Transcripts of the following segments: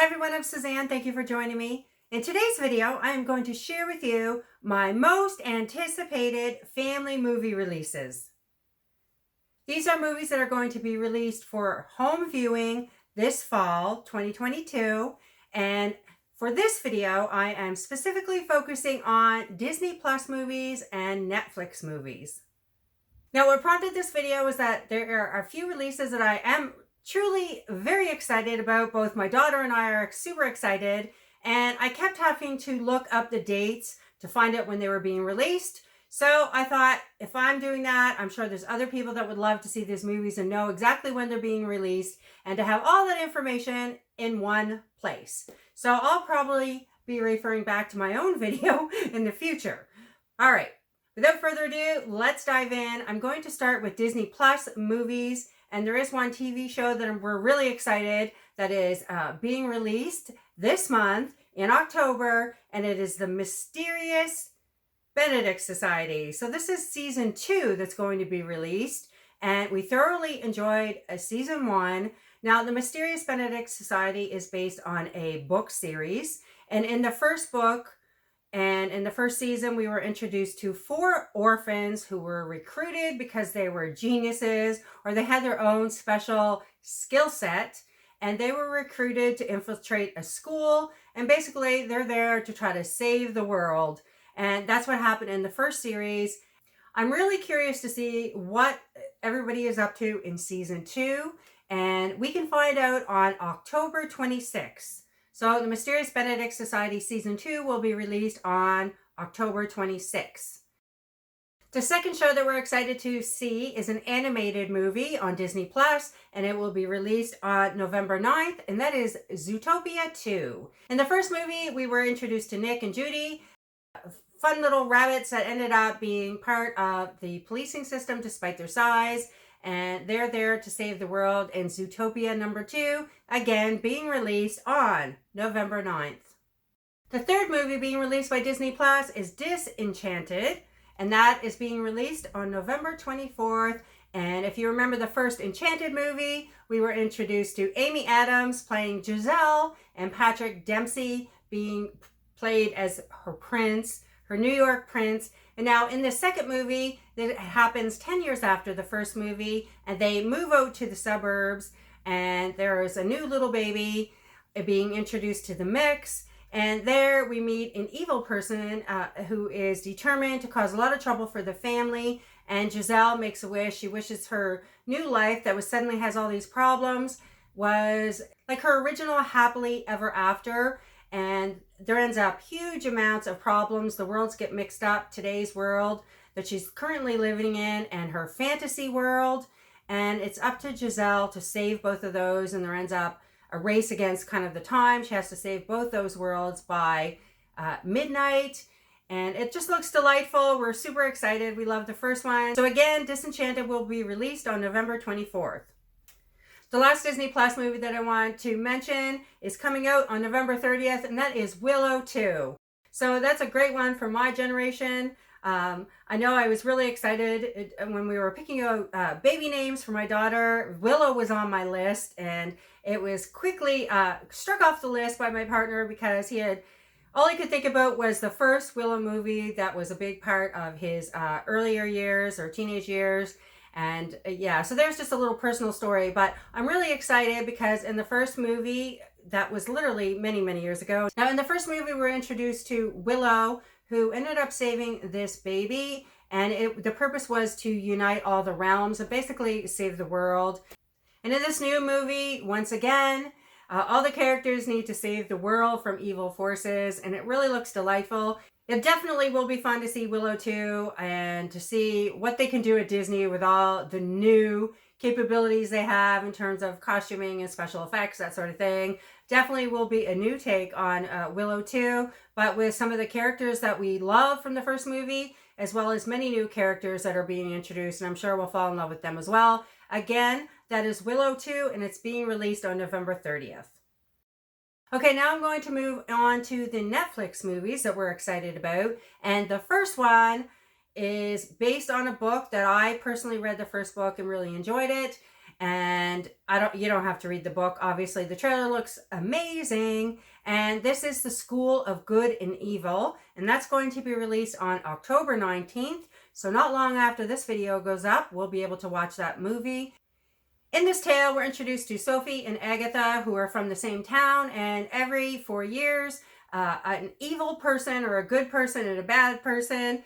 everyone, I'm Suzanne. Thank you for joining me. In today's video, I am going to share with you my most anticipated family movie releases. These are movies that are going to be released for home viewing this fall, 2022. And for this video, I am specifically focusing on Disney Plus movies and Netflix movies. Now, what prompted this video is that there are a few releases that I am truly very excited about. Both my daughter and I are super excited, and I kept having to look up the dates to find out when they were being released. So I thought, if I'm doing that, I'm sure there's other people that would love to see these movies and know exactly when they're being released and to have all that information in one place. So I'll probably be referring back to my own video in the future. All right, without further ado, let's dive in. I'm going to start with Disney Plus movies. And there is one TV show that we're really excited that is being released this month in October, and it is the Mysterious Benedict Society. So this is season 2 that's going to be released, and we thoroughly enjoyed season 1. Now, the Mysterious Benedict Society is based on a book series, and in the first book, and in the first season, we were introduced to 4 orphans who were recruited because they were geniuses or they had their own special skill set. And they were recruited to infiltrate a school. And basically, they're there to try to save the world. And that's what happened in the first series. I'm really curious to see what everybody is up to in season 2. And we can find out on October 26th. So the Mysterious Benedict Society Season 2 will be released on October 26th. The second show that we're excited to see is an animated movie on Disney Plus, and it will be released on November 9th, and that is Zootopia 2. In the first movie, we were introduced to Nick and Judy, fun little rabbits that ended up being part of the policing system despite their size. And they're there to save the world in Zootopia number 2, again being released on November 9th. The third movie being released by Disney Plus is Disenchanted, and that is being released on November 24th. And if you remember the first Enchanted movie, we were introduced to Amy Adams playing Giselle and Patrick Dempsey being played as her prince, her New York prince. And now in the second movie, that happens 10 years after the first movie, and they move out to the suburbs, and there is a new little baby being introduced to the mix. And there we meet an evil person who is determined to cause a lot of trouble for the family. And Giselle makes a wish. She wishes her new life that was suddenly has all these problems was like her original happily ever after. And there ends up huge amounts of problems. The worlds get mixed up. Today's world that she's currently living in and her fantasy world. And it's up to Giselle to save both of those. And there ends up a race against kind of the time. She has to save both those worlds by midnight. And it just looks delightful. We're super excited. We love the first one. So again, Disenchanted will be released on November 24th. The last Disney Plus movie that I want to mention is coming out on November 30th, and that is Willow II. So that's a great one for my generation. I know I was really excited when we were picking out baby names for my daughter. Willow was on my list, and it was quickly struck off the list by my partner because all he could think about was the first Willow movie that was a big part of his earlier years or teenage years. And yeah, so there's just a little personal story, but I'm really excited because in the first movie, that was literally many, many years ago. Now, in the first movie, we were introduced to Willow, who ended up saving this baby. And the purpose was to unite all the realms and basically save the world. And in this new movie, once again, all the characters need to save the world from evil forces. And it really looks delightful. It definitely will be fun to see Willow 2 and to see what they can do at Disney with all the new capabilities they have in terms of costuming and special effects, that sort of thing. Definitely will be a new take on Willow 2, but with some of the characters that we love from the first movie, as well as many new characters that are being introduced, and I'm sure we'll fall in love with them as well. Again, that is Willow 2, and it's being released on November 30th. Okay, now I'm going to move on to the Netflix movies that we're excited about. And the first one is based on a book that I personally read the first book and really enjoyed it. And you don't have to read the book. Obviously, the trailer looks amazing. And this is The School of Good and Evil. And that's going to be released on October 19th. So not long after this video goes up, we'll be able to watch that movie. In this tale, we're introduced to Sophie and Agatha, who are from the same town. And every 4 years, an evil person or a good person and a bad person,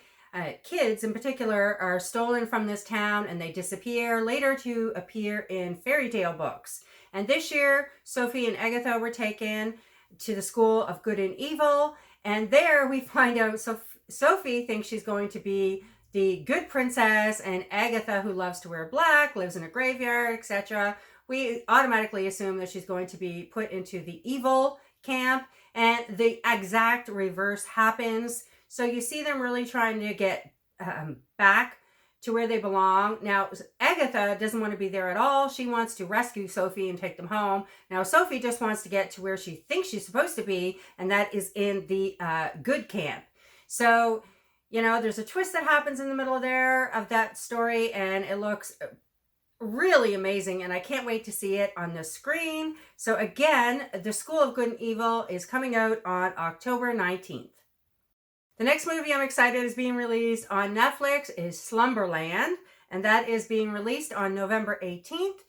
kids in particular, are stolen from this town and they disappear, later to appear in fairy tale books. And this year, Sophie and Agatha were taken to the School of Good and Evil. And there we find out Sophie thinks she's going to be the good princess, and Agatha, who loves to wear black, lives in a graveyard, etc. We automatically assume that she's going to be put into the evil camp, and the exact reverse happens. So you see them really trying to get back to where they belong. Now, Agatha doesn't want to be there at all. She wants to rescue Sophie and take them home. Now, Sophie just wants to get to where she thinks she's supposed to be, and that is in the good camp. So, you know, there's a twist that happens in the middle of that story, and it looks really amazing, and I can't wait to see it on the screen. So again, The School of Good and Evil is coming out on October 19th. The next movie I'm excited is being released on Netflix is Slumberland, and that is being released on November 18th.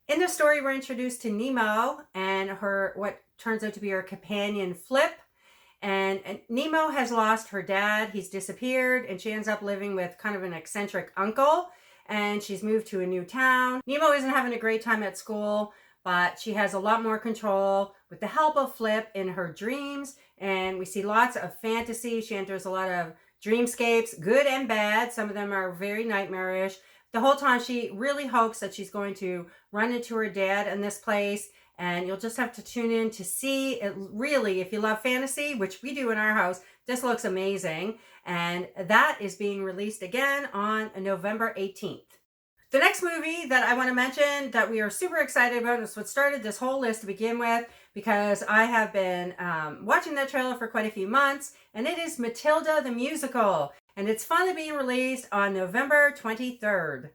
In the story, we're introduced to Nemo and what turns out to be her companion, Flip. And Nemo has lost her dad. He's disappeared, and she ends up living with kind of an eccentric uncle, and she's moved to a new town. Nemo isn't having a great time at school, but she has a lot more control with the help of Flip in her dreams, and we see lots of fantasy. She enters a lot of dreamscapes, good and bad. Some of them are very nightmarish. The whole time she really hopes that she's going to run into her dad in this place. And you'll just have to tune in to see it. Really, if you love fantasy, which we do in our house, this looks amazing. And that is being released again on November 18th. The next movie that I want to mention that we are super excited about is what started this whole list to begin with, because I have been watching that trailer for quite a few months, and it is Matilda the Musical. And it's finally being released on November 23rd.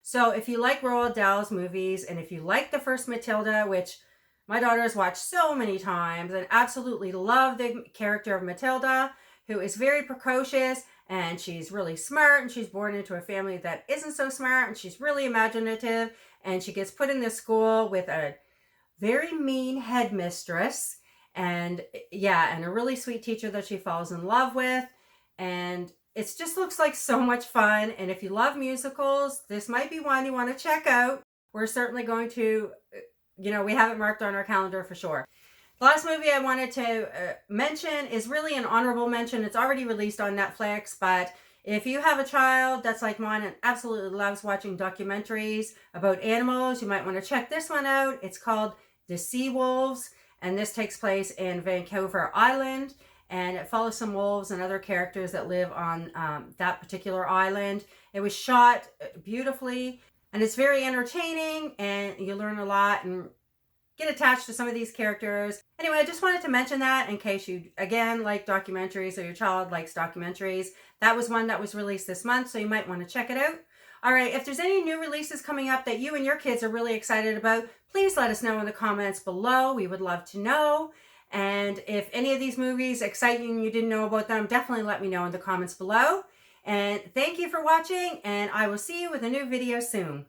So if you like Roald Dahl's movies, and if you like the first Matilda, which my daughter has watched so many times and absolutely love the character of Matilda, who is very precocious, and she's really smart, and she's born into a family that isn't so smart, and she's really imaginative, and she gets put in this school with a very mean headmistress, and a really sweet teacher that she falls in love with, and it just looks like so much fun. And if you love musicals, this might be one you want to check out. We're certainly going to, we have it marked on our calendar for sure. The last movie I wanted to mention is really an honorable mention. It's already released on Netflix, but if you have a child that's like mine and absolutely loves watching documentaries about animals, you might want to check this one out. It's called The Sea Wolves, and this takes place in Vancouver Island. And it follows some wolves and other characters that live on that particular island. It was shot beautifully, and it's very entertaining, and you learn a lot and get attached to some of these characters. Anyway, I just wanted to mention that in case you, again, like documentaries, or your child likes documentaries. That was one that was released this month, so you might want to check it out. All right, if there's any new releases coming up that you and your kids are really excited about, please let us know in the comments below. We would love to know. And if any of these movies excite you and you didn't know about them, definitely let me know in the comments below. And thank you for watching, and I will see you with a new video soon.